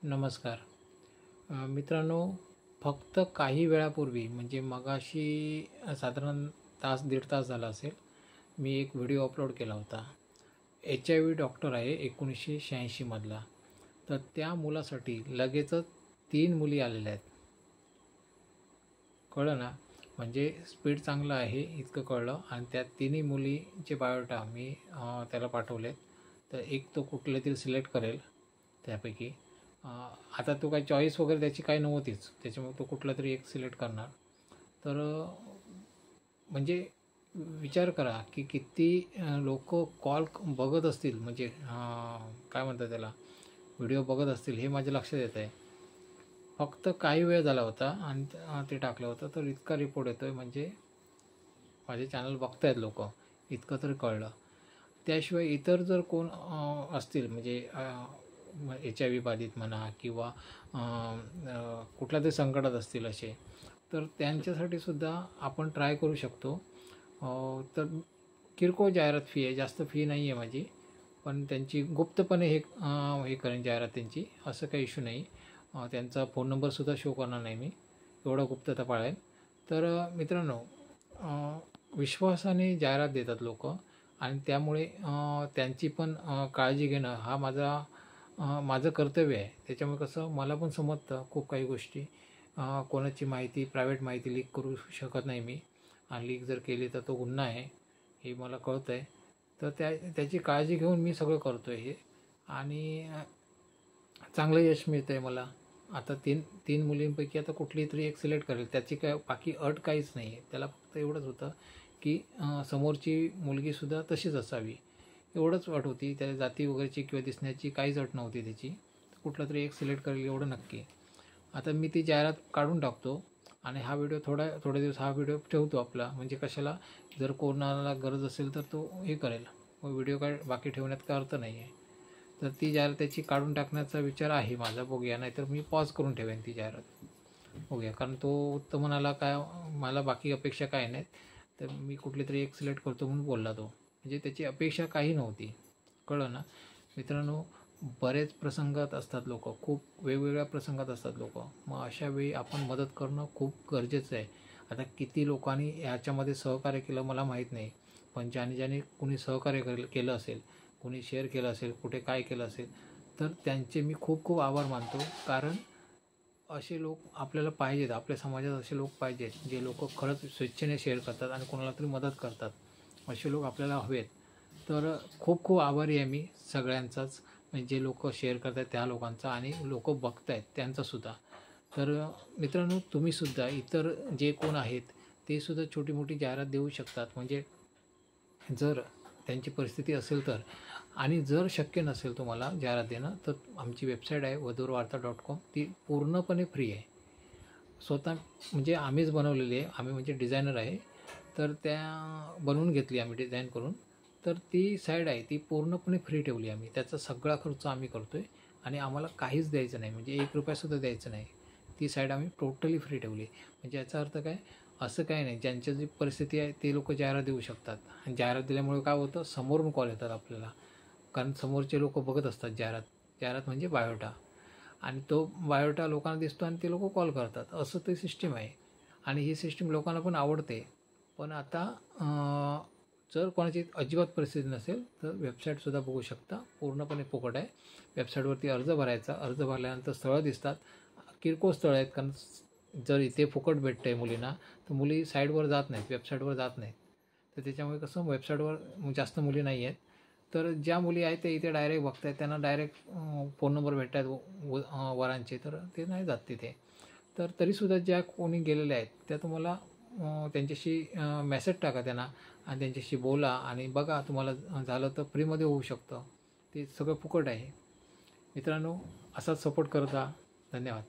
नमस्कार मित्रांनो, फक्त काही वेळापूर्वी म्हणजे मगाशी साधारण तास दीड तास झाला असेल, मी एक व्हिडिओ अपलोड केला होता. HIV डॉक्टर आहे 1986 मधला. तर त्या मुलासाठी लगेचच 3 मुली आलेल्या आहेत. कळलं ना? म्हणजे स्पीड चांगलं आहे इतकं कळलं. आणि त्या तिन्ही मुलीचे बायोडाटा मी त्याला पाठवलेत. तर एक तो कुठले सिलेक्ट करेल त्यापैकी. आता तो काही चॉईस वगैरे त्याची काही नव्हतीच, त्याच्यामुळे तो कुठला तरी एक सिलेक्ट करणार. तर म्हणजे विचार करा की किती लोक कॉल बघत असतील, म्हणजे काय म्हणतात त्याला, व्हिडिओ बघत असतील, हे माझ्या लक्षात येत आहे. फक्त काही वेळ झाला होता आणि ते टाकलं होतं, तर इतका रिपोर्ट येतो आहे, म्हणजे माझे चॅनल बघतायत लोक, इतकं तरी कळलं. त्याशिवाय इतर जर कोण असतील, म्हणजे HIV बाधित म्हणा किंवा कुठल्या तरी संकटात असतील असे, तर त्यांच्यासाठी सुद्धा आपण ट्राय करू शकतो. तर किरकोळ जाहिरात फी आहे, जास्त फी नाही आहे माझी, पण त्यांची गुप्तपणे हे करेन जाहिरात त्यांची, असं काही इश्यू नाही. त्यांचा फोन नंबरसुद्धा शो करणार नाही मी, एवढं गुप्तता पाळेन. तर मित्रांनो, विश्वासाने जाहिरात देतात लोक, आणि त्यामुळे त्यांची पण काळजी घेणं हा माझं कर्तव्य आहे. त्याच्यामुळे कसं मला पण समजतं खूप काही गोष्टी. कोणाची माहिती, प्रायव्हेट माहिती लीक करू शकत नाही मी, आणि लीक जर केली तर तो गुन्हा आहे हे मला कळतं आहे. तर त्याची काळजी घेऊन मी सगळं करतो आहे हे, आणि चांगलं यश मिळतं आहे मला. आता तीन मुलींपैकी आता कुठली तरी एक सिलेक्ट करेल, त्याची काय बाकी अट काहीच नाही आहे. त्याला फक्त एवढंच होतं की समोरची मुलगीसुद्धा तशीच असावी, एवढंच अट होती. त्या जाती वगैरेची किंवा दिसण्याची काहीच अट नव्हती त्याची. कुठला तरी एक सिलेक्ट करेल एवढं नक्की. आता मी ती जाहिरात काढून टाकतो, आणि हा व्हिडिओ थोडे दिवस हा व्हिडिओ ठेवतो आपला, म्हणजे कशाला, जर कोणाला गरज असेल तर तो हे करेल. मग व्हिडिओ काय बाकी ठेवण्यात काय अर्थ नाही आहे. तर ती जाहिरात त्याची काढून टाकण्याचा विचार आहे माझा, बघूया. नाहीतर मी पॉज करून ठेवेन ती जाहिरात, बघूया. कारण तो तर म्हणाला काय, मला बाकी अपेक्षा काय नाहीत, तर मी कुठली तरी एक सिलेक्ट करतो म्हणून बोलला तो. म्हणजे त्याची अपेक्षा काही नव्हती. कळलं ना मित्रांनो? बरेच प्रसंगात असतात लोक, खूप वेगवेगळ्या प्रसंगात असतात लोक. मग अशा वेळी आपण मदत करणं खूप गरजेचं आहे. आता किती लोकांनी ह्याच्यामध्ये सहकार्य केलं मला माहीत नाही, पण ज्याने कुणी सहकार्य केलं असेल, कुणी शेअर केलं असेल, कुठे काय केलं असेल, तर त्यांचे मी खूप खूप आभार मानतो. कारण असे लोक आपल्याला पाहिजेत, आपल्या समाजात असे लोक पाहिजेत, जे लोक खरंच स्वेच्छेने शेअर करतात आणि कोणाला तरी मदत करतात. असे लोक आपल्याला हवेत. तर खूप खूप आभारी आहे मी सगळ्यांचाच, म्हणजे जे लोक शेअर करत आहेत त्या लोकांचा, आणि लोक बघत आहेत त्यांचासुद्धा. तर मित्रांनो, तुम्हीसुद्धा इतर जे कोण आहेत ते सुद्धा छोटी मोठी जाहिरात देऊ शकतात, म्हणजे जर त्यांची परिस्थिती असेल तर. आणि जर शक्य नसेल तुम्हाला जाहिरात देणं, तर आमची वेबसाईट आहे वधूरवार्ता.com, ती पूर्णपणे फ्री आहे. स्वतः म्हणजे आम्हीच बनवलेली आहे, आम्ही म्हणजे डिझायनर आहे, तर त्या बनवून घेतली आम्ही डिझाईन करून. तर ती साईड आहे ती पूर्णपणे फ्री ठेवली आम्ही, त्याचा सगळा खर्च आम्ही करतो आहे, आणि आम्हाला काहीच द्यायचं नाही, म्हणजे ₹1 द्यायचं नाही. ती साईड आम्ही टोटली फ्री ठेवली. म्हणजे याचा अर्थ काय, असं काही नाही, ज्यांची जी परिस्थिती आहे ते लोक जाहिरात देऊ शकतात. आणि जाहिरात दिल्यामुळे काय होतं, समोरून कॉल येतात आपल्याला, कारण समोरचे लोक बघत असतात जाहिरात. जाहिरात म्हणजे बायोडा, आणि तो बायोडा लोकांना दिसतो आणि ते लोक कॉल करतात, असं ते सिस्टीम आहे. आणि ही सिस्टीम लोकांना पण आवडते. पण आता जर कोणाची अजिबात परिस्थिती नसेल तर वेबसाईटसुद्धा बघू शकता, पूर्णपणे फुकट आहे. वेबसाईटवरती अर्ज भरायचा, अर्ज भरल्यानंतर स्थळं दिसतात, किरकोळ स्थळं आहेत. कारण जर इथे फुकट भेटतं आहे मुलींना, तर मुली साईडवर जात नाहीत, वेबसाईटवर जात नाहीत. तर त्याच्यामुळे कसं, वेबसाईटवर जास्त मुली नाही आहेत. तर ज्या मुली आहेत ते इथे डायरेक्ट बघत आहेत, त्यांना डायरेक्ट फोन नंबर भेटत आहेत वरांचे, तर ते नाही जात तिथे. तर तरीसुद्धा ज्या कोणी गेलेल्या आहेत त्या तुम्हाला त्यांच्याशी मेसेज टाका त्यांना, आणि त्यांच्याशी बोला, आणि बघा, तुम्हाला झालं तर फ्रीमध्ये होऊ शकतं. ते सगळं फुकट आहे. मित्रांनो, असाच सपोर्ट करत राहा. धन्यवाद.